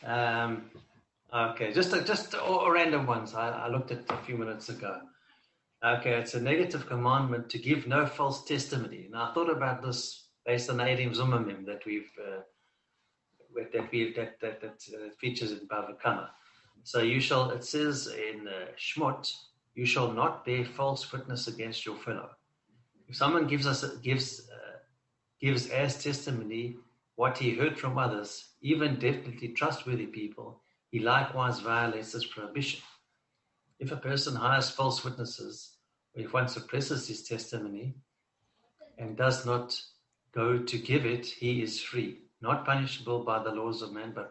Okay, just random ones. I looked at a few minutes ago. Okay, it's a negative commandment to give no false testimony. Now, I thought about this based on the Adim Zumamim that that features in Bava Kamma. So it says in Shmot, you shall not bear false witness against your fellow. If someone gives as testimony what he heard from others, even definitely trustworthy people, he likewise violates this prohibition. If a person hires false witnesses, or if one suppresses his testimony and does not go to give it, he is free, not punishable by the laws of man, but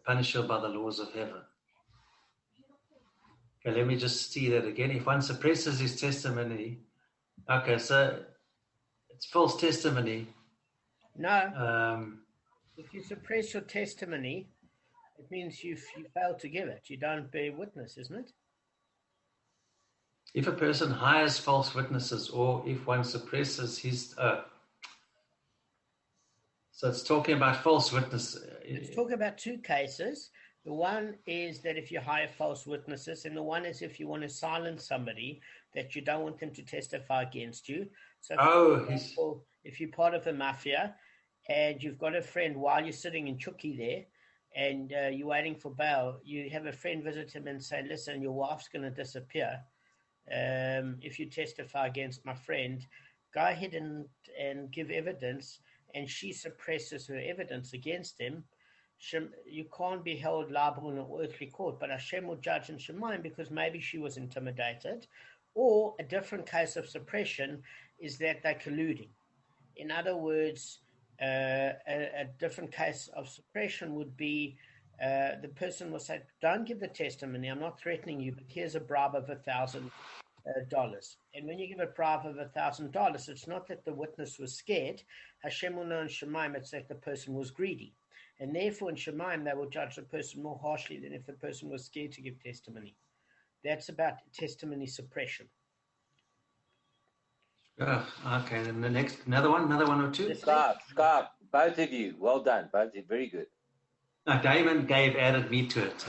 punishable by the laws of heaven. Okay, let me just see that again. If one suppresses his testimony, okay, so it's false testimony. No. If you suppress your testimony, it means you fail to give it. You don't bear witness, isn't it? If a person hires false witnesses, or if one suppresses his... so it's talking about false witness. It's talking about two cases. The one is that if you hire false witnesses, and the one is if you want to silence somebody that you don't want them to testify against you. So, for example, if you're part of the mafia and you've got a friend while you're sitting in Chucky there and you're waiting for bail, you have a friend visit him and say, listen, your wife's going to disappear. If you testify against my friend, go ahead and give evidence, and she suppresses her evidence against him. You can't be held liable in an earthly court, but Hashem will judge in Shemaim because maybe she was intimidated. Or a different case of suppression is that they're colluding. In other words, a different case of suppression would be the person will say, don't give the testimony, I'm not threatening you, but here's a bribe of $1,000. And when you give a bribe of $1,000, it's not that the witness was scared. Hashem will know in Shemaim it's that the person was greedy. And therefore, in Shemaim, they will judge the person more harshly than if the person was scared to give testimony. That's about testimony suppression. Okay, then another one or two? Kabb, both of you, well done, both of you, very good. Damon added me to it.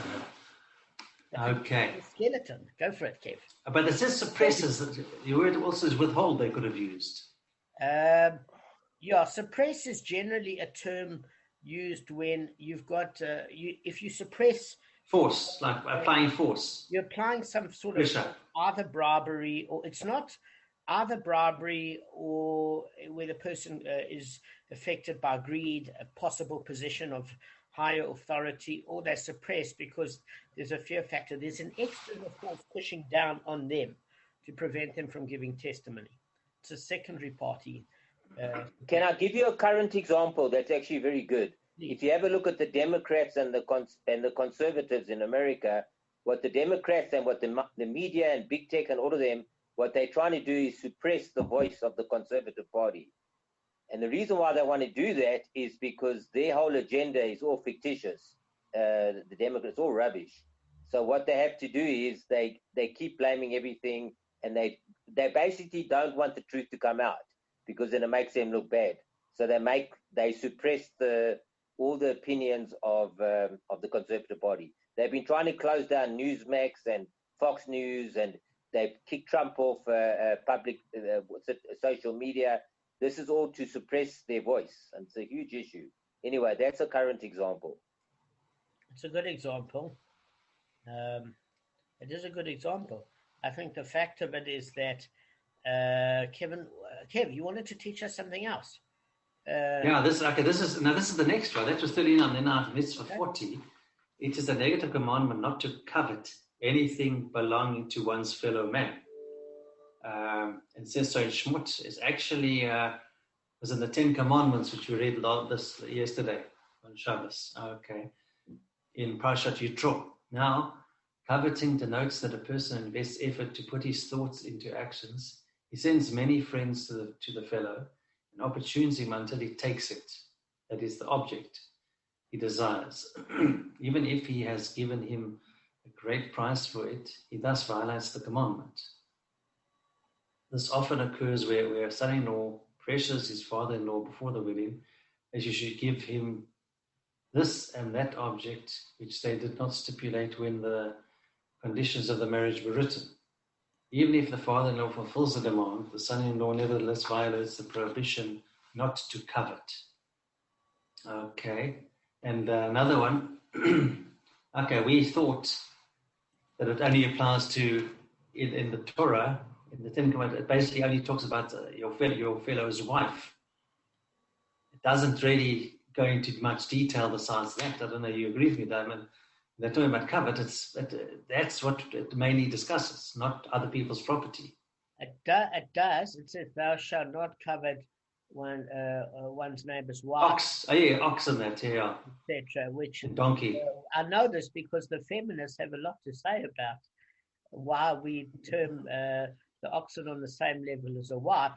Okay. Skeleton, go for it, Kev. But it says suppresses. The word also is withhold they could have used. Suppress is generally a term used when you've got, if you suppress... Force, like applying force. You're applying some sort of either bribery, or it's not either bribery or where the person is affected by greed, a possible position of higher authority, or they're suppressed because there's a fear factor. There's an external force pushing down on them to prevent them from giving testimony. It's a secondary party. Can I give you a current example that's actually very good? Please. If you have a look at the Democrats and the conservatives in America, what the Democrats and what the media and big tech and all of them, what they're trying to do is suppress the voice of the conservative party. And the reason why they want to do that is because their whole agenda is all fictitious. The Democrats, all rubbish. So what they have to do is they keep blaming everything, and they basically don't want the truth to come out because then it makes them look bad. So they suppress all the opinions of the Conservative Party. They've been trying to close down Newsmax and Fox News, and they've kicked Trump off public social media. This is all to suppress their voice, and it's a huge issue. Anyway, that's a current example. It's a good example. It is a good example. I think the fact of it is that Kev, you wanted to teach us something else. This is the next one. That was 39. Then after mitzvah 40, it is a negative commandment not to covet anything belonging to one's fellow man. It says so in Shmot. It's actually was in the 10 Commandments, which we read yesterday on Shabbos. Okay, in Parashat Yitro. Now, coveting denotes that a person invests effort to put his thoughts into actions. He sends many friends to the fellow and opportunes him until he takes it. That is the object he desires. Even if he has given him a great price for it, he thus violates the commandment. This often occurs where a son-in-law pressures his father-in-law before the wedding, as you should give him this and that object, which they did not stipulate when the conditions of the marriage were written. Even if the father-in-law fulfills the demand, the son-in-law nevertheless violates the prohibition not to covet. Okay, and another one. Okay, we thought that it only applies to, in the Torah, in the Ten Commandments, it basically only talks about your fellow's wife. It doesn't really go into much detail besides that. I don't know, you agree with me, Damon? They're talking about covet. That's what it mainly discusses, not other people's property. It does. It says, thou shalt not covet one's neighbor's wife. Ox. Oh, yeah, ox and that, yeah. Etc. Which donkey. I know this because the feminists have a lot to say about why we term the oxen on the same level as a wife,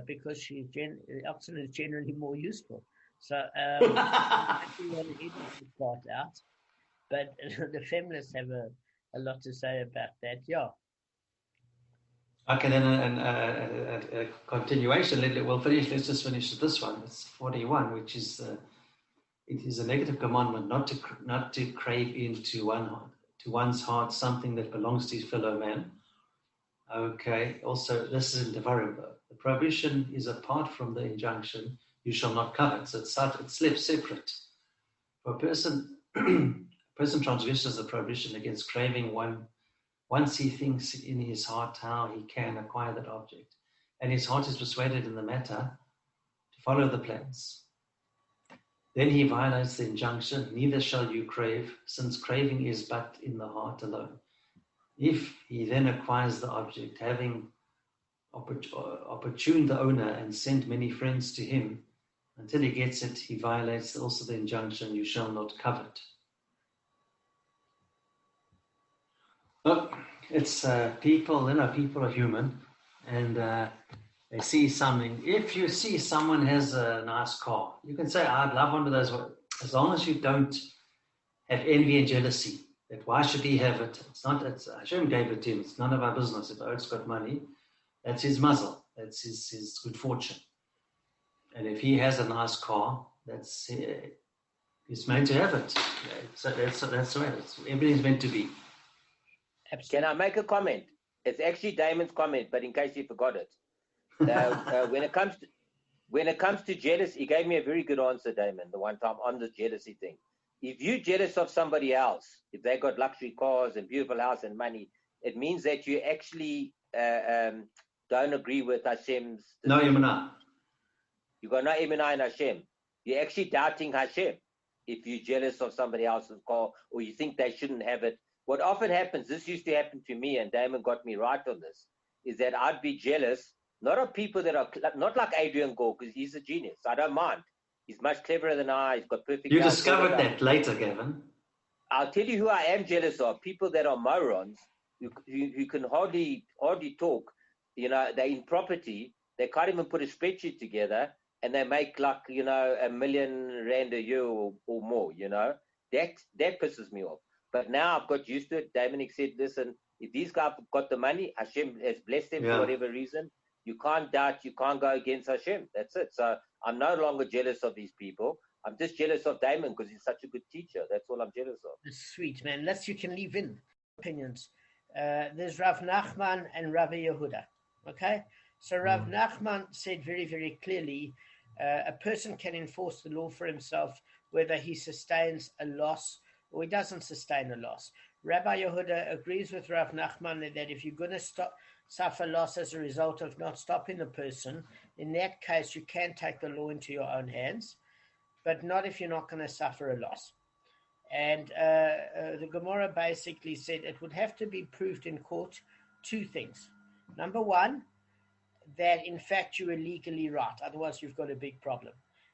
because the oxen is generally more useful. So I don't want to edit this part out, but the feminists have a lot to say about that. Yeah. Okay, then a continuation. We'll finish. Let's just finish this one. It's 41, which is it is a negative commandment not to crave into one's heart something that belongs to his fellow man. Okay. Also, this is in Devarim. The prohibition is apart from the injunction, "You shall not covet." So it's left separate. For a person transgresses the prohibition against craving once he thinks in his heart how he can acquire that object, and his heart is persuaded in the matter to follow the plans, then he violates the injunction, "Neither shall you crave," since craving is but in the heart alone. If he then acquires the object, having opportuned the owner and sent many friends to him, until he gets it, he violates also the injunction, "You shall not covet." Look, it's people, people are human, and they see something. If you see someone has a nice car, you can say, "I'd love one of those," as long as you don't have envy and jealousy. That why should he have it? Hashem gave it to him. It's none of our business. If Oak's got money, that's his muzzle. That's his good fortune. And if he has a nice car, he's meant to have it. So that's the way. Everything's meant to be. Can I make a comment? It's actually Damon's comment, but in case you forgot it, when it comes to jealousy, he gave me a very good answer, Damon, the one time on the jealousy thing. If you're jealous of somebody else, if they got luxury cars and beautiful house and money, it means that you actually don't agree with Hashem's. No, Yemana. You got no Emunah in Hashem. You're actually doubting Hashem if you're jealous of somebody else's car or you think they shouldn't have it. What often happens, this used to happen to me, and Damon got me right on this, is that I'd be jealous, not of people that are, not like Adrian Gore, because he's a genius. I don't mind. He's much cleverer than I. He's got perfect. You discovered that later, Gavin. I'll tell you who I am jealous of. People that are morons, who can hardly talk. They're in property. They can't even put a spreadsheet together, and they make like, $1 million rand a year or more, That pisses me off. But now I've got used to it. Damon said, listen, if these guys have got the money, Hashem has blessed them for whatever reason. You can't doubt, you can't go against Hashem. That's it. So I'm no longer jealous of these people. I'm just jealous of Damon because he's such a good teacher. That's all I'm jealous of. Sweet, man. Unless you can leave in opinions. There's Rav Nachman and Rabbi Yehuda. Okay? So Rav Nachman said very, very clearly, a person can enforce the law for himself whether he sustains a loss or he doesn't sustain a loss. Rabbi Yehuda agrees with Rav Nachman that if you're going to suffer loss as a result of not stopping the person, in that case, you can take the law into your own hands, but not if you're not going to suffer a loss. And the Gemara basically said it would have to be proved in court two things. Number one, that in fact you were legally right, otherwise you've got a big problem.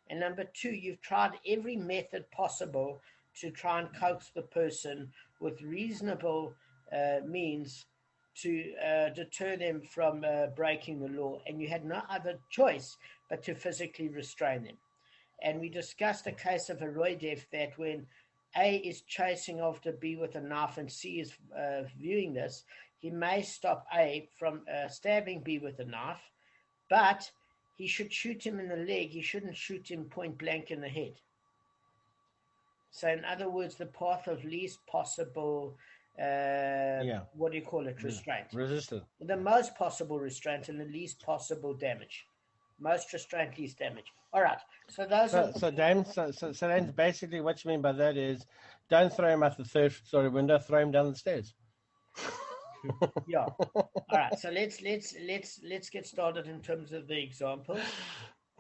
And number two, you've tried every method possible to try and coax the person with reasonable means to deter them from breaking the law, and you had no other choice but to physically restrain them. And we discussed a case of a roidef that when A is chasing after B with a knife and C is viewing this, he may stop A from stabbing B with a knife, but he should shoot him in the leg. He shouldn't shoot him point blank in the head. So in other words, the path of least possible, what do you call it, restraint? Resistance. The most possible restraint and the least possible damage. Most restraint, least damage. All right. So those are... So James, basically what you mean by that is don't throw him out the third story window, throw him down the stairs. Yeah. All right. So let's get started in terms of the examples.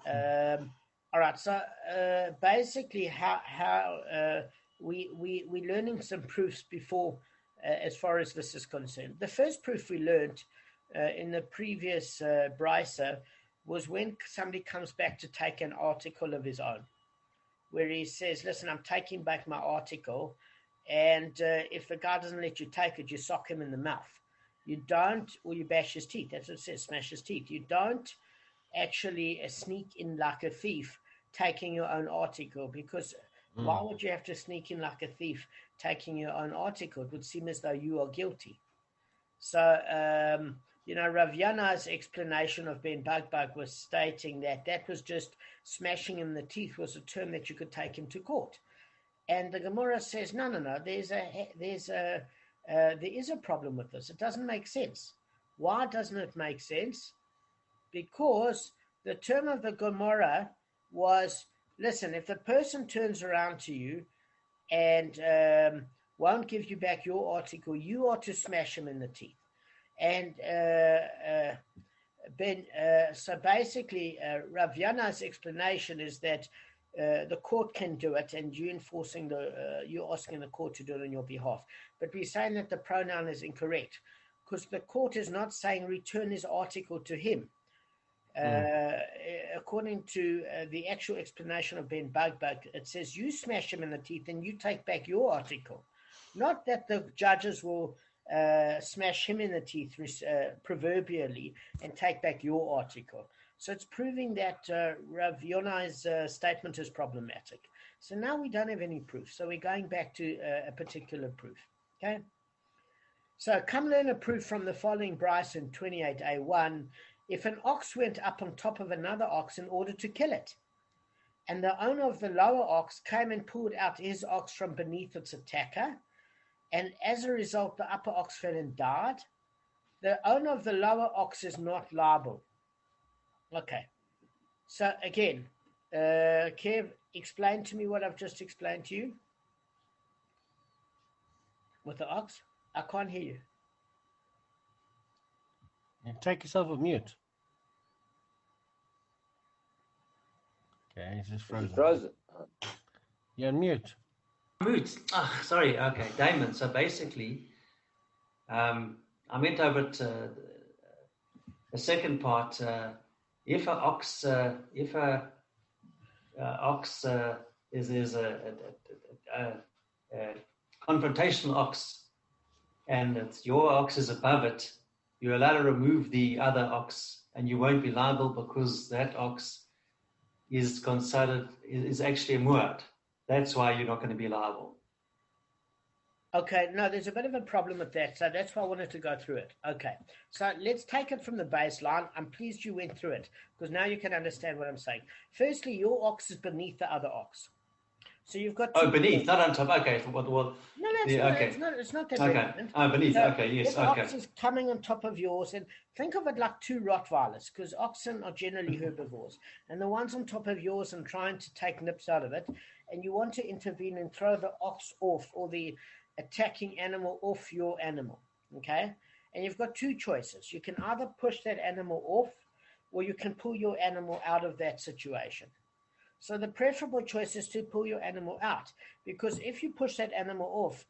All right. So basically, how we learning some proofs before, as far as this is concerned. The first proof we learned in the previous Baraisa was when somebody comes back to take an article of his own, where he says, "Listen, I'm taking back my article." And if the guy doesn't let you take it, you sock him in the mouth. You don't, or you bash his teeth. That's what it says, smash his teeth. You don't actually sneak in like a thief, taking your own article, because why would you have to sneak in like a thief, taking your own article? It would seem as though you are guilty. So, Rav Yana's explanation of Ben Bugbug was stating that was just smashing him in the teeth was a term that you could take him to court. And the Gemara says, no. There is a problem with this. It doesn't make sense. Why doesn't it make sense? Because the term of the Gemara was, listen, if the person turns around to you and won't give you back your article, you are to smash him in the teeth. And so basically, Rav Yana's explanation is that the court can do it, and you're asking the court to do it on your behalf. But we're saying that the pronoun is incorrect, because the court is not saying return his article to him. According to the actual explanation of Ben Bugbug, it says you smash him in the teeth and you take back your article. Not that the judges will smash him in the teeth proverbially and take back your article. So it's proving that Rav Yonai's statement is problematic. So now we don't have any proof. So we're going back to a particular proof. Okay. So come learn a proof from the following Baraisa in 28a1. If an ox went up on top of another ox in order to kill it, and the owner of the lower ox came and pulled out his ox from beneath its attacker, and as a result the upper ox fell and died, the owner of the lower ox is not liable. Okay. So again, Kev, explain to me what I've just explained to you with the ox. I can't hear you. Take yourself off mute. Okay, he's just frozen. You're on mute. Mute. Oh, sorry. Okay, Damon. So basically, I went over to the second part. If an ox, is a confrontational ox, and it's your ox is above it, you're allowed to remove the other ox, and you won't be liable because that ox is actually a muad. That's why you're not going to be liable. Okay, no, there's a bit of a problem with that, so that's why I wanted to go through it. Okay, so let's take it from the baseline. I'm pleased you went through it, because now you can understand what I'm saying. Firstly, your ox is beneath the other ox. So you've got... beneath, not on top. Okay. No, it's not that relevant. Oh, beneath, so okay, yes, if okay. Ox is coming on top of yours, and think of it like two Rottweilers, because oxen are generally herbivores, and the one's on top of yours and trying to take nips out of it, and you want to intervene and throw the ox off, or the attacking animal off your animal, okay? And you've got two choices. You can either push that animal off, or you can pull your animal out of that situation. So the preferable choice is to pull your animal out, because if you push that animal off,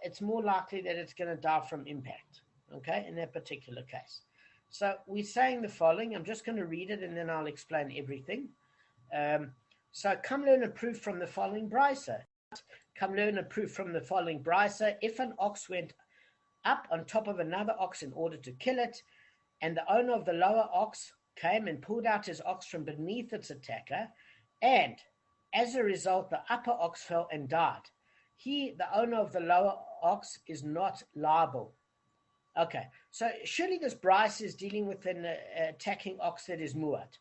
it's more likely that it's going to die from impact, okay, in that particular case. So we're saying the following. I'm just going to read it, and then I'll explain everything. So come learn a proof from the following Baraisa. Come learn a proof from the following Baraisa. If an ox went up on top of another ox in order to kill it, and the owner of the lower ox came and pulled out his ox from beneath its attacker, and as a result the upper ox fell and died, he, the owner of the lower ox, is not liable. Okay, so surely this Baraisa is dealing with an attacking ox that is muad,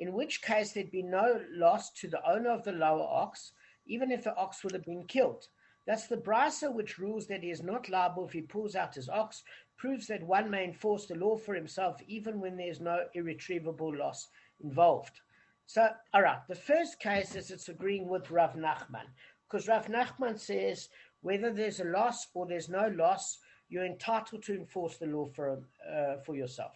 in which case there'd be no loss to the owner of the lower ox, even if the ox would have been killed. Thus, the Baraisa, which rules that he is not liable if he pulls out his ox, proves that one may enforce the law for himself even when there is no irretrievable loss involved. So, all right, the first case is it's agreeing with Rav Nachman, because Rav Nachman says whether there's a loss or there's no loss, you're entitled to enforce the law for yourself.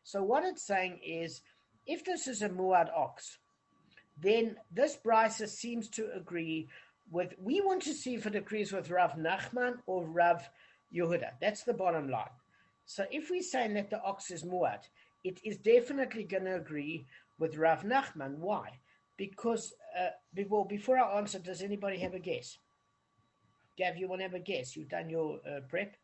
So what it's saying is, if this is a muad ox, then this Baraisa seems to agree with, we want to see if it agrees with Rav Nachman or Rav Yehuda. That's the bottom line. So if we're saying that the ox is muad, it is definitely going to agree with Rav Nachman. Why? Because, before I answer, does anybody have a guess? Gav, you want to have a guess? You've done your prep?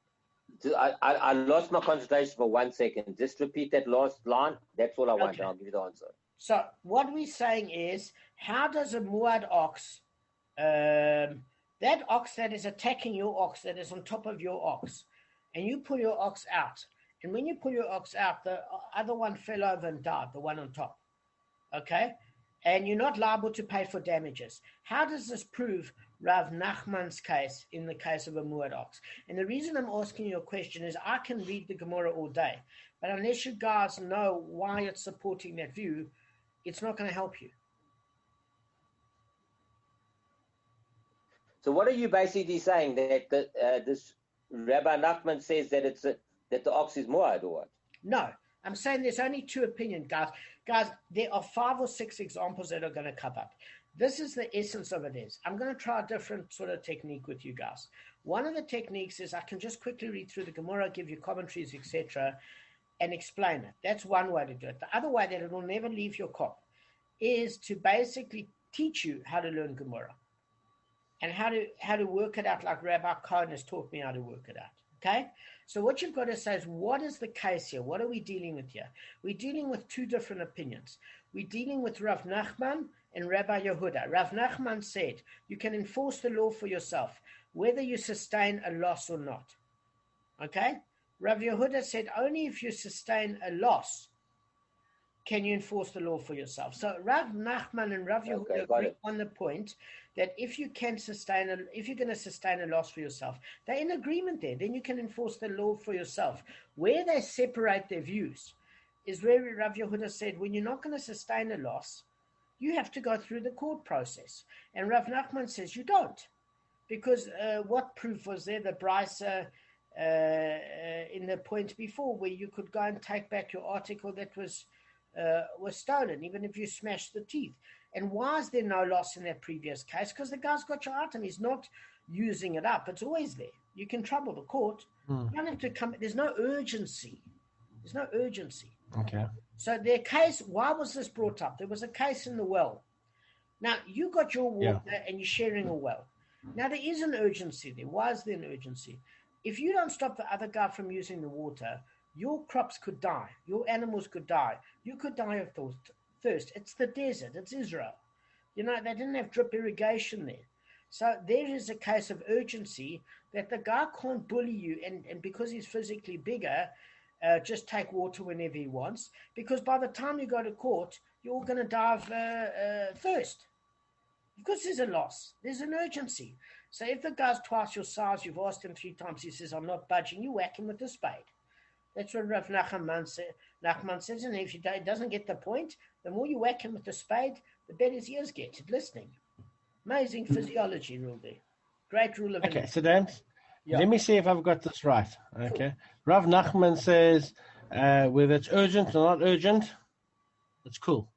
I lost my concentration for 1 second. Just repeat that last line. That's all I want. I'll give you the answer. So what we're saying is, how does a muad ox, that ox that is attacking your ox, that is on top of your ox, and you pull your ox out, and when you pull your ox out, the other one fell over and died, the one on top, okay? And you're not liable to pay for damages. How does this prove Rav Nachman's case in the case of a muad ox? And the reason I'm asking you a question is I can read the Gemara all day, but unless you guys know why it's supporting that view, it's not going to help you. So what are you basically saying, that this Rabbi Nachman says that that the ox is muad, or what? No, I'm saying there's only two opinions, guys. Guys, there are 5 or 6 examples that are going to come up. This is the essence of it is. I'm going to try a different sort of technique with you guys. One of the techniques is I can just quickly read through the Gemara, give you commentaries, etc., and explain it. That's one way to do it. The other way that it will never leave your cop is to basically teach you how to learn Gemara and how to work it out, like Rabbi Cohen has taught me how to work it out. Okay? So what you've got to say is, what is the case here? What are we dealing with here? We're dealing with 2 different opinions. We're dealing with Rav Nachman and Rabbi Yehuda. Rav Nachman said, you can enforce the law for yourself, whether you sustain a loss or not. Okay? Rav Yehuda said, only if you sustain a loss can you enforce the law for yourself. So Rav Nachman and Rav Yehuda agree on the point that if you're going to sustain a loss for yourself, they're in agreement there. Then you can enforce the law for yourself. Where they separate their views is where Rav Yehuda said, when you're not going to sustain a loss, you have to go through the court process. And Rav Nachman says you don't, because what proof was there? The Baraisa in the point before, where you could go and take back your article that was stolen, even if you smashed the teeth. And why is there no loss in that previous case? Because the guy's got your item. He's not using it up. It's always there. You can trouble the court. You don't have to come. There's no urgency. There's no urgency. Okay. So their case, why was this brought up? There was a case in the well. Now, you got your water and you're sharing a well. Now, there is an urgency there. Why is there an urgency? If you don't stop the other guy from using the water, your crops could die. Your animals could die. You could die of thirst. It's the desert. It's Israel. You know, they didn't have drip irrigation there. So there is a case of urgency that the guy can't bully you, and because he's physically bigger, just take water whenever he wants, because by the time you go to court, you're all going to die of thirst. Because there's a loss. There's an urgency. So if the guy's twice your size, you've asked him 3 times, he says, I'm not budging, you whack him with a spade. That's what Rav Nachman says, and if he doesn't get the point, the more you whack him with the spade, the better his ears get at listening. Amazing physiology rule there. Great rule of Okay, so Dan, let me see if I've got this right. Okay. Rav Nachman says whether it's urgent or not urgent, it's cool.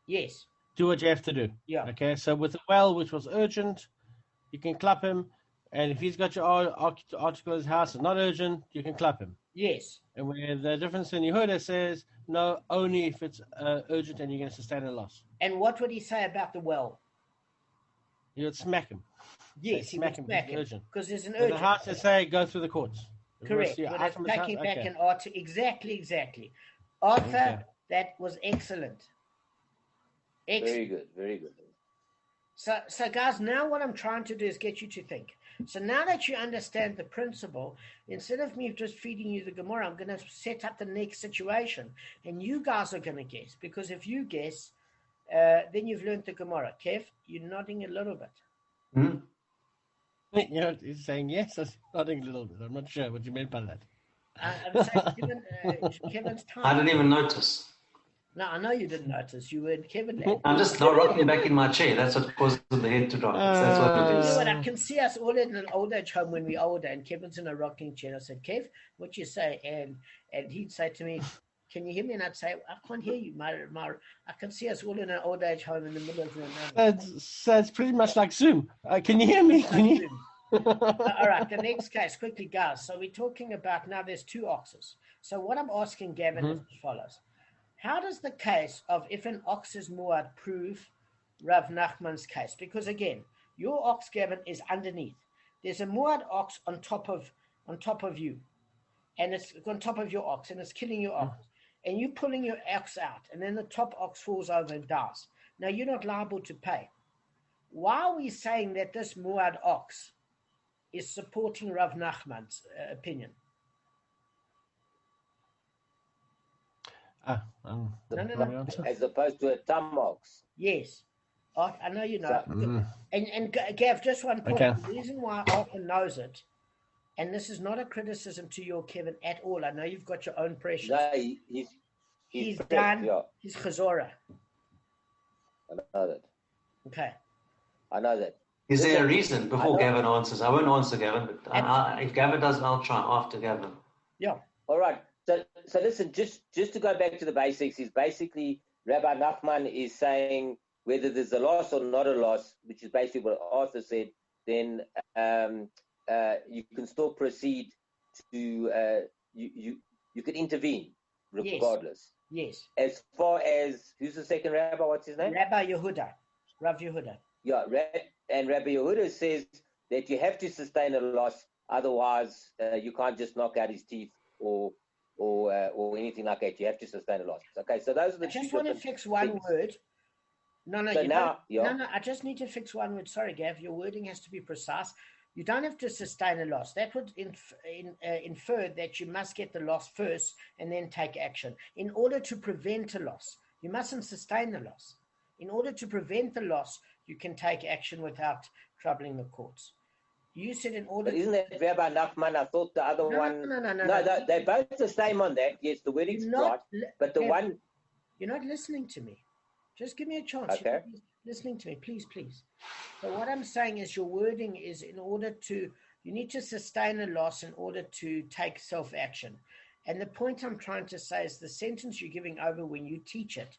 Yes. Do what you have to do. Yeah. Okay, so with the well, which was urgent, you can clap him. And if he's got your article in his house and not urgent, you can clap him. Yes. And where the difference in Yehuda says, no, only if it's urgent and you're going to sustain a loss. And what would he say about the well? You would smack him. Yes, he would smack him. Because there's an urgent. The house to say, go through the courts. Correct. When it's taking back an Arthur. Exactly. Arthur, that was excellent. Very good, very good. So guys, now what I'm trying to do is get you to think. So now that you understand the principle, instead of me just feeding you the Gemara, I'm going to set up the next situation. And you guys are going to guess. Because if you guess, then you've learned the Gemara. Kev, you're nodding a little bit. Hmm? You know, he's saying yes. I was nodding a little bit. I'm not sure what you meant by that. I'm saying, given Kevin's time. I didn't even notice. No, I know you didn't notice. You were in Kevin land. I'm just not rocking back in my chair. That's what causes the head to drop. That's what it is. You know what? I can see us all in an old age home when we're older, and Kevin's in a rocking chair. I said, Kev, what you say? And he'd say to me, can you hear me? And I'd say, I can't hear you. I can see us all in an old age home in the middle of the night. So it's pretty much like Zoom. Can you hear me? Can you? All right, the next case, quickly, guys. So we're talking about now there's two oxes. So what I'm asking Gavin is as follows. How does the case of if an ox is muad prove Rav Nachman's case? Because again, your ox, Gavin, is underneath. There's a muad ox on top of you, and it's on top of your ox, and it's killing your ox. And you're pulling your ox out, and then the top ox falls over and dies. Now you're not liable to pay. Why are we saying that this muad ox is supporting Rav Nachman's opinion? No. As opposed to a tam ox. Yes. I know you know. And Gav, just one point. Okay. The reason why Arthur knows it, and this is not a criticism to your Kevin at all. I know you've got your own pressures. No, he's done his chazorah. I know that. Okay. I know that. Is there a reason before Gavin answers? I won't answer Gavin, but if Gavin does, I'll try after Gavin. Yeah. All right. So listen, just to go back to the basics, is basically Rabbi Nachman is saying whether there's a loss or not a loss, which is basically what Arthur said, then you can still proceed to you can intervene regardless. Yes. As far as who's the second rabbi? What's his name? Rabbi Yehuda. Rav Yehuda. Yeah, and Rabbi Yehuda says that you have to sustain a loss, otherwise you can't just knock out his teeth or anything like that. You have to sustain a loss. Okay, so those are the I just want to fix one word. No, I just need to fix one word. Sorry, Gav, your wording has to be precise. You don't have to sustain a loss. That would infer that you must get the loss first and then take action. In order to prevent a loss, you mustn't sustain the loss. In order to prevent the loss, you can take action without troubling the courts. You said in order. But isn't that Rabbi Nachman? I thought the other one. No, they're both the same on that. Yes, the wording's right. But the one. You're not listening to me. Just give me a chance. Okay. Listening to me, please. So what I'm saying is your wording is you need to sustain a loss in order to take self-action. And the point I'm trying to say is the sentence you're giving over when you teach it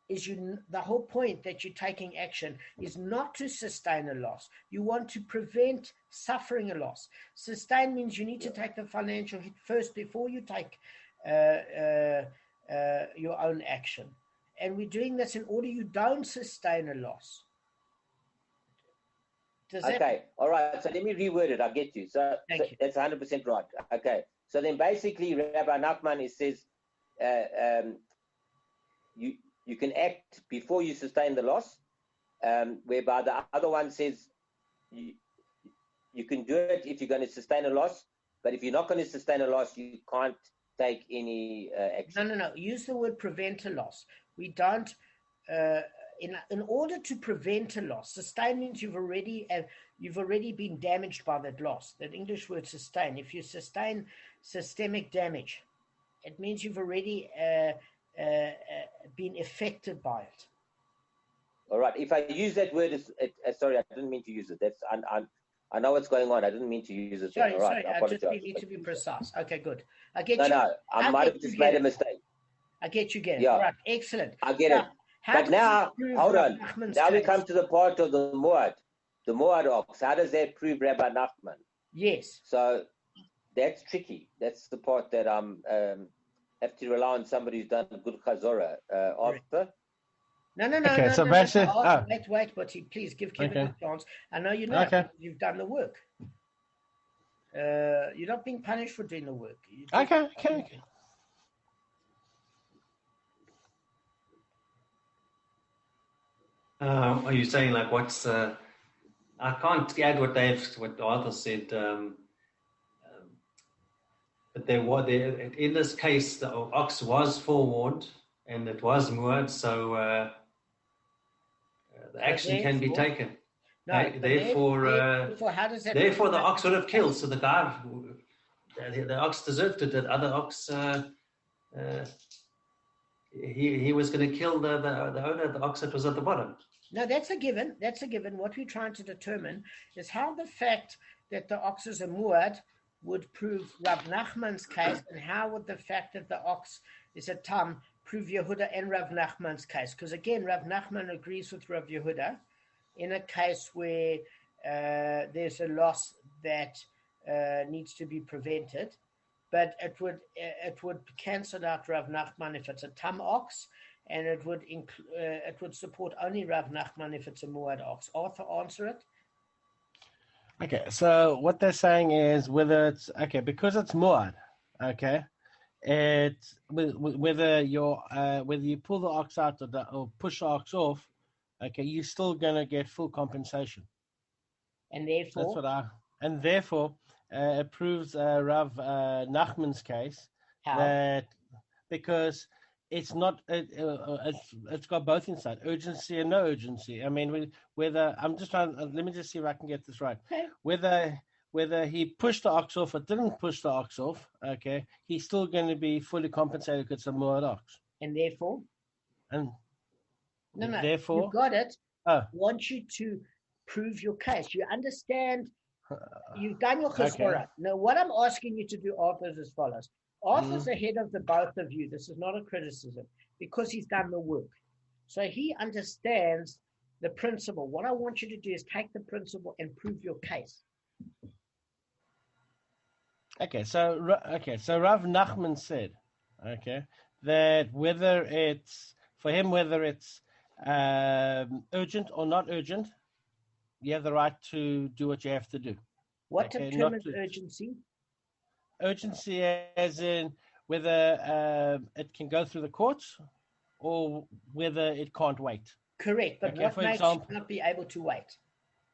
is the whole point that you're taking action is not to sustain a loss. You want to prevent suffering a loss. Sustain means you need to take the financial hit first before you take your own action. And we're doing this in order you don't sustain a loss. All right. So let me reword it. I get you. So that's 100% right. Okay. So then basically Rabbi Nachman says you can act before you sustain the loss, whereby the other one says you can do it if you're going to sustain a loss, but if you're not going to sustain a loss, you can't take any action. No. Use the word prevent a loss. We don't, in order to prevent a loss, sustain means you've already been damaged by that loss. That English word sustain. If you sustain systemic damage, it means you've already been affected by it. All right. If I use that word, sorry, I didn't mean to use it. That's I know what's going on. I didn't mean to use it. Sorry. I just need to be precise. Okay, good. I get you. No, I might have just made a mistake. I get you again. Yeah. All right, excellent. I get it. But now, hold on. Now we come to the part of the Moad ox. How does that prove Rabbi Nachman? Yes. So that's tricky. That's the part that have to rely on somebody who's done a good chazorah after. No. Okay, so basically, wait, but please give Kevin a chance. I know you know you've done the work. You're not being punished for doing the work. Okay. Are you saying like what's? I can't add what Arthur said. But in this case, the ox was forewarned and it was moored, so the action can be taken. No, therefore, how does that? Therefore, the ox would have killed. So the guy, the ox deserved it. The other ox, he was going to kill the owner of the ox that was at the bottom. No, that's a given. That's a given. What we're trying to determine is how the fact that the ox is a muad would prove Rav Nachman's case, and how would the fact that the ox is a tam prove Yehuda and Rav Nachman's case? Because again, Rav Nachman agrees with Rav Yehuda in a case where there's a loss that needs to be prevented, but it would cancel out Rav Nachman if it's a tam ox, and it would support only Rav Nachman if it's a muad ox. Arthur, answer it. Okay, so what they're saying is whether it's because it's muad, it's whether you pull the ox out or push the ox off, you're still gonna get full compensation. And therefore, it proves Rav Nachman's case. How? That because it's not it's got both inside urgency and no urgency. I mean, whether I'm just trying. Let me just see if I can get this right. Okay. Whether he pushed the ox off or didn't push the ox off, he's still going to be fully compensated because it's a muad ox. And therefore, no, therefore, you got it. Oh. I want you to prove your case. You understand. You've done your chesora. Okay. Now, what I'm asking you to do, Arthur, is as follows. Arthur's ahead of the both of you. This is not a criticism because he's done the work. So he understands the principle. What I want you to do is take the principle and prove your case. So Rav Nachman said, that whether it's urgent or not urgent, you have the right to do what you have to do. What determines urgency? Urgency as in whether it can go through the courts or whether it can't wait. Correct, but what makes you not be able to wait?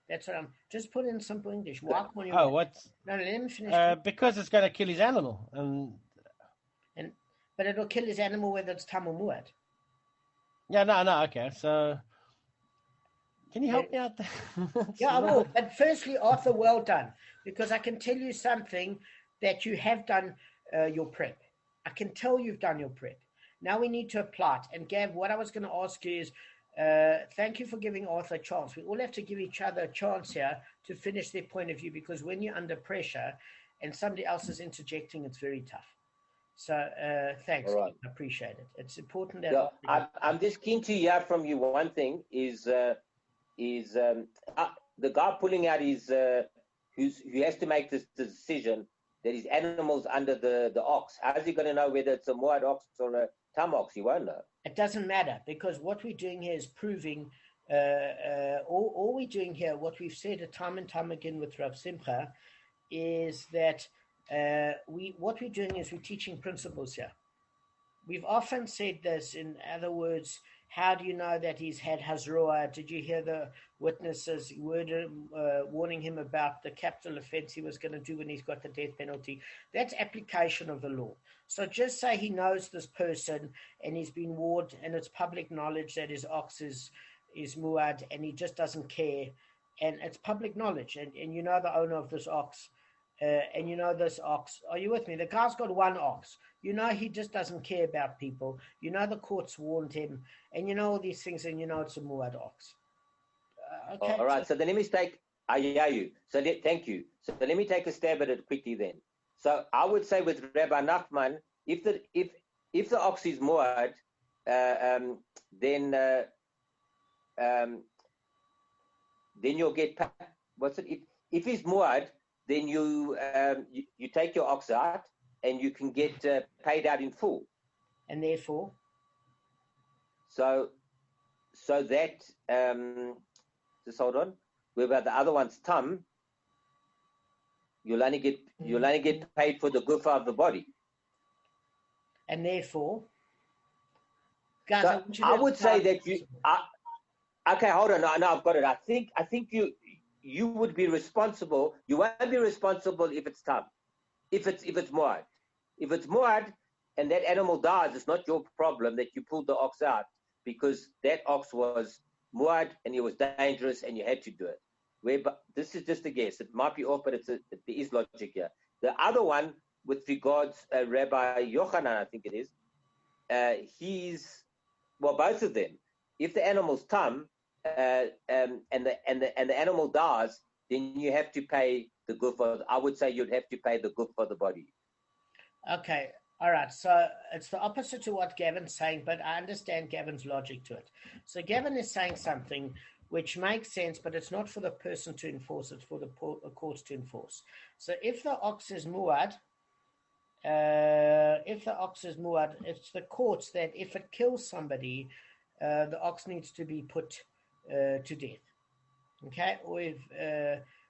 That's what I'm... Just put in simple English. Why can't you wait? No, let him finish. Because it's going to kill his animal. But it'll kill his animal whether it's tam or muad. Yeah, no, okay. So, can you help me out there? Yeah, I will. But firstly, Arthur, well done. Because I can tell you something that you have done your prep. I can tell you've done your prep. Now we need to apply it. And Gav, what I was going to ask you is, thank you for giving Arthur a chance. We all have to give each other a chance here to finish their point of view, because when you're under pressure and somebody else is interjecting, it's very tough. So thanks. Right. I appreciate it. It's important that I'm just keen to hear from you. One thing is the guy pulling out his who has to make this decision that his animal's under the ox. How is he going to know whether it's a muad ox or a tam ox? He won't know. It doesn't matter, because what we're doing here is proving. All we're doing here, what we've said time and time again with Rav Simcha, is that what we're doing is we're teaching principles here. We've often said this. In other words, how do you know that he's had hazroah? Did you hear the witnesses warning him about the capital offense he was going to do when he's got the death penalty? That's application of the law. So just say he knows this person and he's been warned, and it's public knowledge that his ox is muad, and he just doesn't care, and it's public knowledge, and you know the owner of this ox. And you know this ox, are you with me? The guy's got one ox. You know he just doesn't care about people. You know the courts warned him, and you know all these things, and you know it's a muad ox. Okay. All right. So then let me take. I hear you. So thank you. So let me take a stab at it quickly then. So I would say with Rabbi Nachman, if the ox is muad, then you'll get. What's it? If he's muad, then you take your ox out and you can get paid out in full. And therefore? So that, just hold on, whereby the other one's tam, you'll only get paid for the gufa of the body. And therefore? Guys, so I would say that okay, hold on, no, I've got it. I think you would be responsible. You won't be responsible if it's tam. If it's muad. If it's muad and that animal dies, it's not your problem that you pulled the ox out, because that ox was muad and it was dangerous and you had to do it. this is just a guess. It might be off, but there is logic here. The other one, with regards Rabbi Yochanan, I think it is, both of them. If the animal's tam and the animal dies, then you have to pay the goof. I would say you'd have to pay the goof for the body. Okay, all right. So it's the opposite to what Gavin's saying, but I understand Gavin's logic to it. So Gavin is saying something which makes sense, but it's not for the person to enforce; it's for the courts to enforce. So if the ox is muad, it's the courts that if it kills somebody, the ox needs to be put to death. Okay,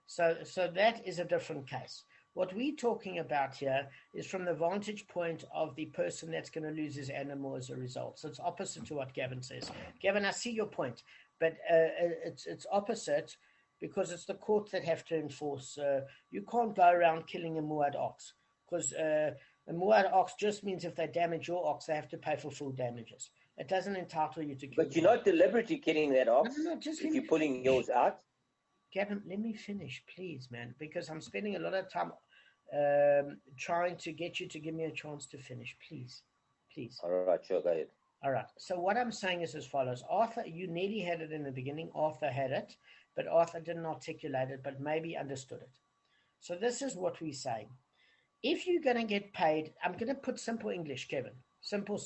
so that is a different case. What we're talking about here is from the vantage point of the person that's going to lose his animal as a result. So it's opposite to what Gavin says. Gavin, I see your point, but it's opposite because it's the courts that have to enforce. You can't go around killing a muad ox because a muad ox just means if they damage your ox, they have to pay for full damages. It doesn't entitle you to kill. But you're not deliberately killing that ox. No, just if you're pulling yours out. Gavin, let me finish, please, man, because I'm spending a lot of time trying to get you to give me a chance to finish. Please. All right, sure, go ahead. All right. So what I'm saying is as follows. Arthur, you nearly had it in the beginning. Arthur had it, but Arthur didn't articulate it, but maybe understood it. So this is what we're saying. If you're going to get paid, I'm going to put simple English, Kevin. Simple.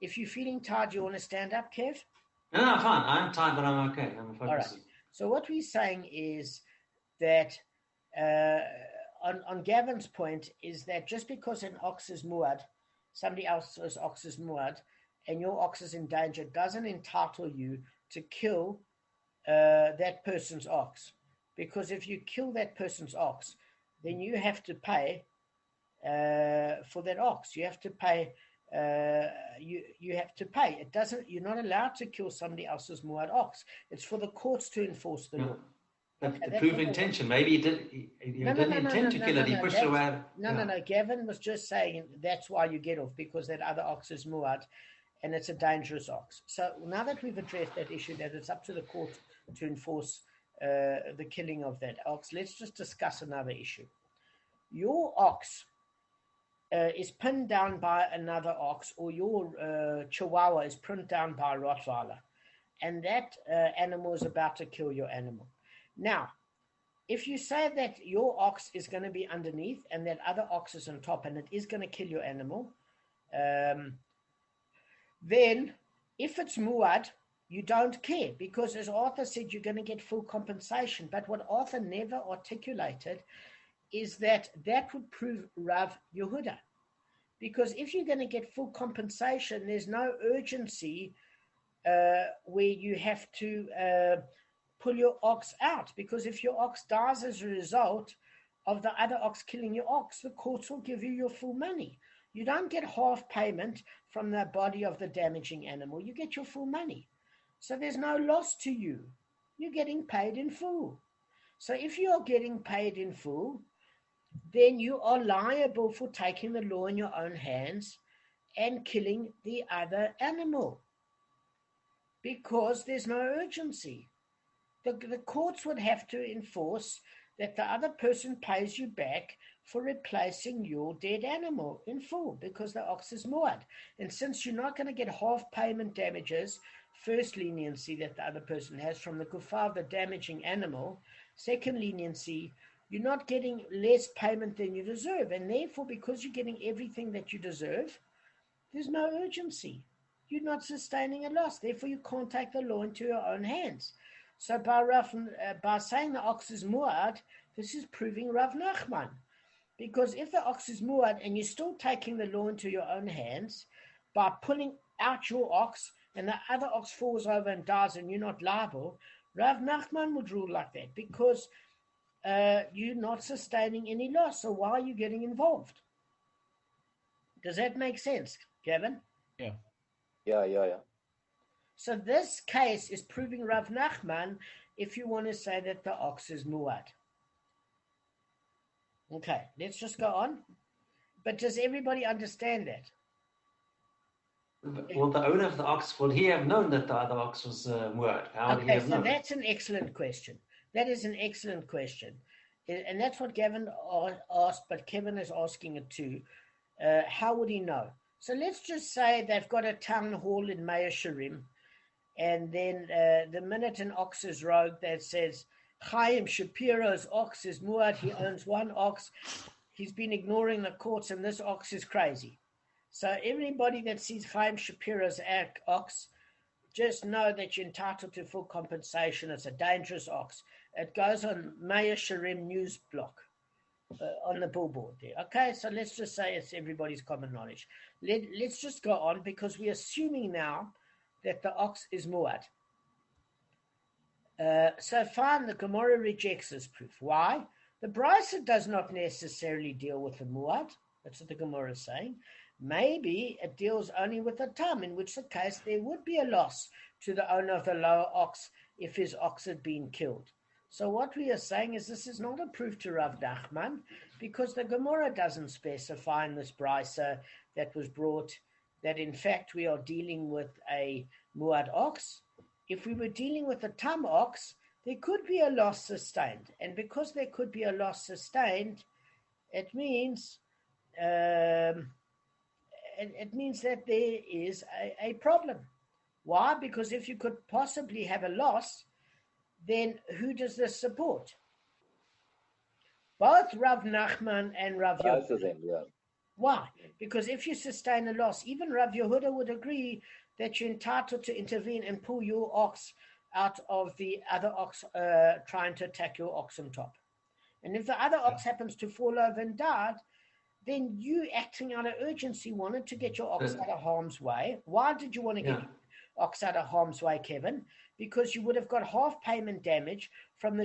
If you're feeling tired, you want to stand up, Kev? No, I'm fine. I'm tired, but I'm okay. I'm focusing. All right. So what we're saying is that on Gavin's point is that just because an ox is muad, somebody else's ox is muad, and your ox is in danger, doesn't entitle you to kill that person's ox. Because if you kill that person's ox, then you have to pay for that ox. You have to pay. You have to pay. It doesn't. You're not allowed to kill somebody else's muad ox. It's for the courts to enforce the law. But the proof intention. Maybe he didn't intend to kill it. He pushed it away. No. Gavin was just saying that's why you get off, because that other ox is muad, and it's a dangerous ox. So now that we've addressed that issue, that it's up to the court to enforce the killing of that ox, let's just discuss another issue. Your ox is pinned down by another ox, or your chihuahua is pinned down by a Rottweiler, and that animal is about to kill your animal. Now, if you say that your ox is going to be underneath and that other ox is on top and it is going to kill your animal, then if it's muad, you don't care, because as Arthur said, you're going to get full compensation. But what Arthur never articulated is that would prove Rav Yehuda. Because if you're going to get full compensation, there's no urgency where you have to pull your ox out. Because if your ox dies as a result of the other ox killing your ox, the courts will give you your full money. You don't get half payment from the body of the damaging animal. You get your full money. So there's no loss to you. You're getting paid in full. So if you're getting paid in full, then you are liable for taking the law in your own hands and killing the other animal, because there's no urgency. The courts would have to enforce that the other person pays you back for replacing your dead animal in full, because the ox is muad. And since you're not going to get half payment damages, first leniency that the other person has from the kufa of the damaging animal, second leniency, you're not getting less payment than you deserve. And therefore, because you're getting everything that you deserve, there's no urgency. You're not sustaining a loss. Therefore, you can't take the law into your own hands. So by saying the ox is muad, this is proving Rav Nachman. Because if the ox is muad and you're still taking the law into your own hands, by pulling out your ox and the other ox falls over and dies and you're not liable, Rav Nachman would rule like that, because you're not sustaining any loss. So why are you getting involved? Does that make sense, Gavin? Yeah. So this case is proving Rav Nachman if you want to say that the ox is muad. Okay, let's just go on. But does everybody understand that? Well, the owner of the ox, would he have known that the other ox was muad? How would he have known? That's an excellent question. That is an excellent question. And that's what Gavin asked, but Kevin is asking it too. How would he know? So let's just say they've got a town hall in Mea Shearim, and then the minute an ox is rogue that says, Chaim Shapiro's ox is muad, he owns one ox, he's been ignoring the courts, and this ox is crazy. So everybody that sees Chaim Shapiro's ox, just know that you're entitled to full compensation. It's a dangerous ox. It goes on Mea Shearim news block on the billboard there. Okay, so let's just say it's everybody's common knowledge. Let's just go on, because we're assuming now that the ox is muad. So fine, the Gemara rejects this proof. Why? The Baraisa does not necessarily deal with the muad. That's what the Gemara is saying. Maybe it deals only with the tam, in which the case there would be a loss to the owner of the lower ox if his ox had been killed. So what we are saying is this is not a proof to Rav Nachman, because the Gemara doesn't specify in this Baraisa that was brought that in fact we are dealing with a muad ox. If we were dealing with a tam ox, there could be a loss sustained. And because there could be a loss sustained, it means that there is a problem. Why? Because if you could possibly have a loss, then who does this support? Both Rav Nachman and Rav Yehuda. Both of them, yeah. Why? Because if you sustain a loss, even Rav Yehuda would agree that you're entitled to intervene and pull your ox out of the other ox trying to attack your ox on top. And if the other ox happens to fall over and die, then you, acting out of urgency, wanted to get your ox out of harm's way. Why did you want to get your ox out of harm's way, Kevin? Because you would have got half payment damage from the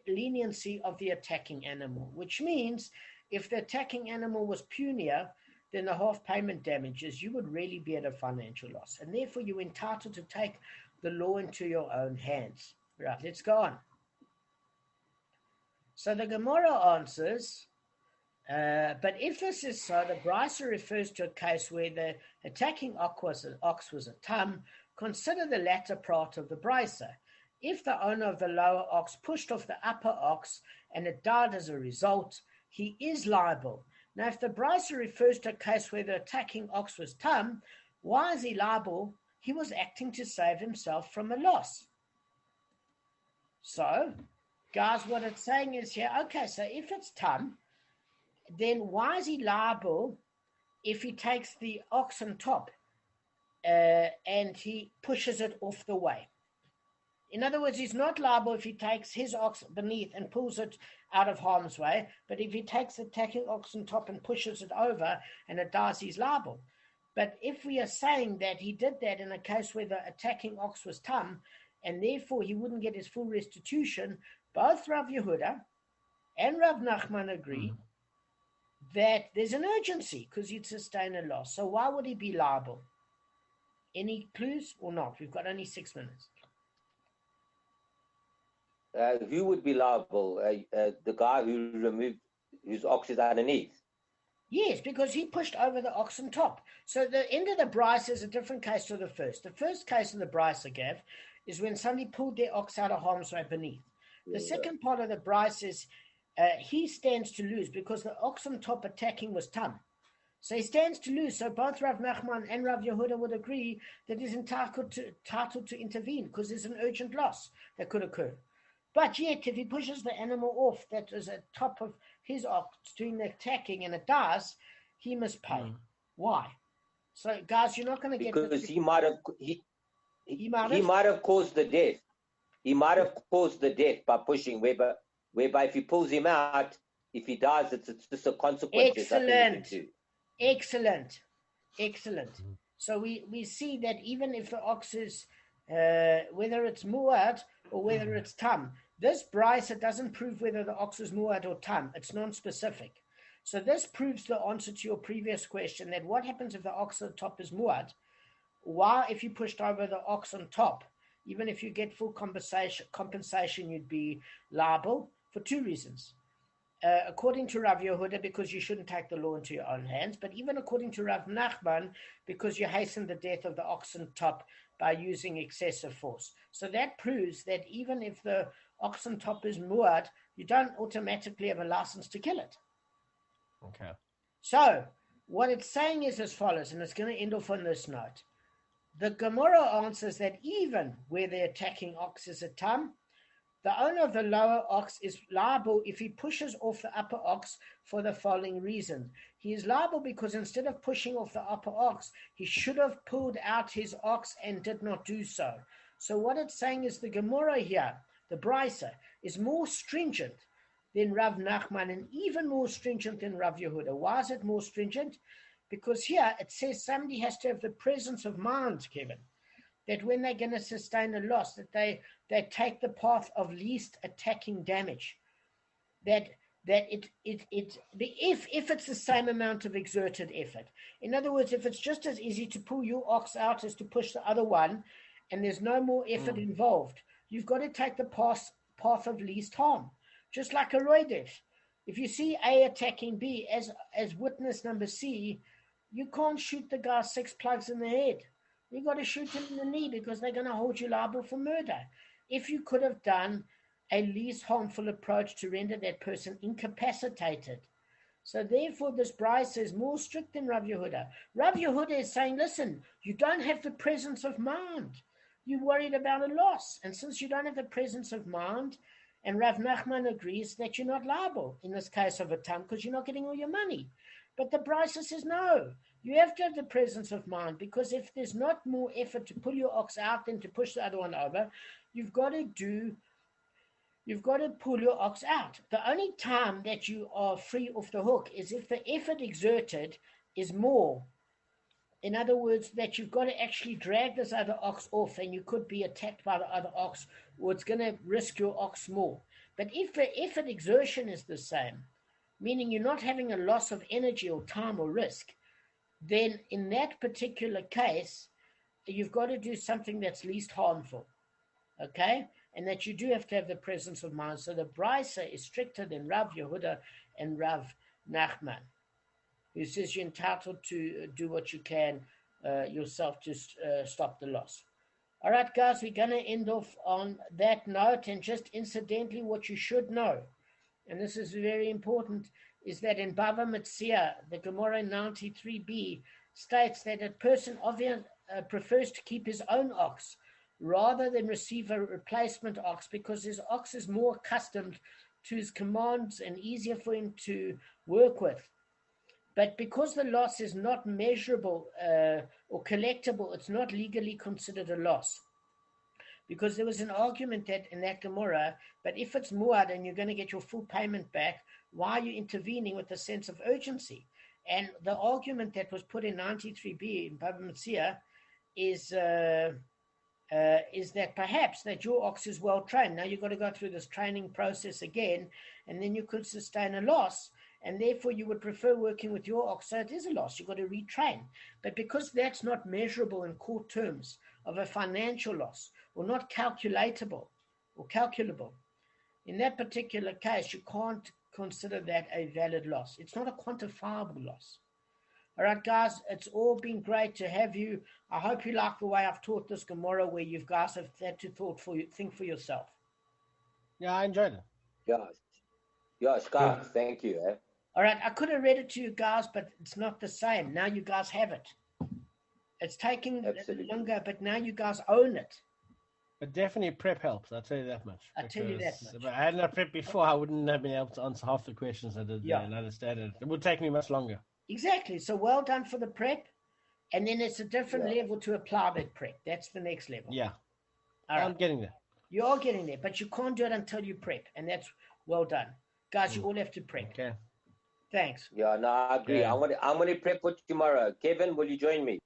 leniency of the attacking animal, which means if the attacking animal was punier than the half payment damages, you would really be at a financial loss. And therefore, you're entitled to take the law into your own hands. Right, let's go on. So the Gemara answers, but if this is so, the Baraisa refers to a case where the attacking ox was a tam. Consider the latter part of the Baraisa. If the owner of the lower ox pushed off the upper ox and it died as a result, he is liable. Now, if the Baraisa refers to a case where the attacking ox was tam, why is he liable? He was acting to save himself from a loss. So, guys, what it's saying is here, okay, so if it's tam, then why is he liable if he takes the ox on top and he pushes it off the way? In other words, he's not liable if he takes his ox beneath and pulls it out of harm's way, but if he takes the attacking ox on top and pushes it over and it dies, he's liable. But if we are saying that he did that in a case where the attacking ox was tam, and therefore he wouldn't get his full restitution, both Rav Yehuda and Rav Nachman agree that there's an urgency because he'd sustain a loss. So why would he be liable? Any clues or not? We've got only 6 minutes. Who would be liable? The guy who removed whose ox is underneath? Yes, because he pushed over the ox on top. So the end of the Baraisa is a different case to the first. The first case in the Baraisa, Gav, is when somebody pulled their ox out of harm's way beneath. The second part of the Baraisa is he stands to lose because the ox on top attacking was tam. So he stands to lose. So both Rav Nachman and Rav Yehuda would agree that he's entitled to intervene because there's an urgent loss that could occur. But yet, if he pushes the animal off that is at top of his ox doing the attacking and it dies, he must pay. Why? So, guys, you're not going to get... Because he might have caused the death. He might have caused the death by pushing, whereby if he pulls him out, if he dies, it's just a consequence. Excellent. So we see that even if the ox is, whether it's muad or whether it's tam, this Baraisa doesn't prove whether the ox is muad or tam. It's non-specific. So this proves the answer to your previous question, that what happens if the ox on top is muad? Why, if you pushed over the ox on top, even if you get full compensation, you'd be liable for 2 reasons. According to Rav Yehuda, because you shouldn't take the law into your own hands, but even according to Rav Nachman, because you hasten the death of the ox on top by using excessive force. So that proves that even if the oxen top is muad, you don't automatically have a license to kill it. Okay. So, what it's saying is as follows, and it's going to end off on this note. The Gemara answers that even where they're attacking ox is a tam, the owner of the lower ox is liable if he pushes off the upper ox for the following reason. He is liable because instead of pushing off the upper ox, he should have pulled out his ox and did not do so. So what it's saying is the Gemara here, the Baraisa, is more stringent than Rav Nachman and even more stringent than Rav Yehuda. Why is it more stringent? Because here it says somebody has to have the presence of mind, Kevin, that when they're going to sustain a loss, that they take the path of least attacking damage. If it's the same amount of exerted effort. In other words, if it's just as easy to pull your ox out as to push the other one, and there's no more effort involved, you've got to take the path of least harm. Just like a roidish. If you see A attacking B, as witness number C, you can't shoot the guy 6 plugs in the head. You got to shoot him in the knee because they're going to hold you liable for murder. If you could have done a least harmful approach to render that person incapacitated. So therefore, this Bryce is more strict than Rav Yehuda. Rav Yehuda is saying, listen, you don't have the presence of mind. You're worried about a loss. And since you don't have the presence of mind, and Rav Nachman agrees that you're not liable in this case of a tam because you're not getting all your money. But the Bryce says, no, you have to have the presence of mind because if there's not more effort to pull your ox out than to push the other one over, you've got to pull your ox out. The only time that you are free off the hook is if the effort exerted is more. In other words, that you've got to actually drag this other ox off and you could be attacked by the other ox or it's going to risk your ox more. But if the effort exertion is the same, meaning you're not having a loss of energy or time or risk, then in that particular case, you've got to do something that's least harmful. Okay? And that you do have to have the presence of mind. So the Baraisa is stricter than Rav Yehuda and Rav Nachman, who says you're entitled to do what you can yourself to stop the loss. All right, guys, we're going to end off on that note. And just incidentally, what you should know, and this is very important, is that in Bava Metzia, the Gemara 93b states that a person obviously prefers to keep his own ox rather than receive a replacement ox because his ox is more accustomed to his commands and easier for him to work with. But because the loss is not measurable or collectible, it's not legally considered a loss. Because there was an argument that in that Gemara, but if it's muad and you're going to get your full payment back, why are you intervening with a sense of urgency? And the argument that was put in 93b in Bava Metzia is that perhaps that your ox is well trained. Now you've got to go through this training process again, and then you could sustain a loss, and therefore you would prefer working with your ox, so it is a loss. You've got to retrain. But because that's not measurable in court terms of a financial loss, or not calculatable or calculable, in that particular case, you can't consider that a valid loss. It's not a quantifiable loss. All right, guys, it's all been great to have you. I hope you like the way I've taught this Gemara, where you guys have had to think for yourself. Yeah, I enjoyed it. Yes, Kabb, thank you. All right, I could have read it to you guys, but it's not the same. Now you guys have it. It's taking longer, but now you guys own it. But definitely prep helps, I'll tell you that much. I'll tell you that much. If I hadn't had prep before, I wouldn't have been able to answer half the questions I did and understand it. It would take me much longer. Exactly. So well done for the prep. And then it's a different level to apply that prep. That's the next level. Yeah. All right. I'm getting there. You are getting there, but you can't do it until you prep. And that's well done. Guys, you all have to prep. Okay. Thanks. Yeah, no, I agree. Yeah. I'm gonna prep for tomorrow. Kevin, will you join me?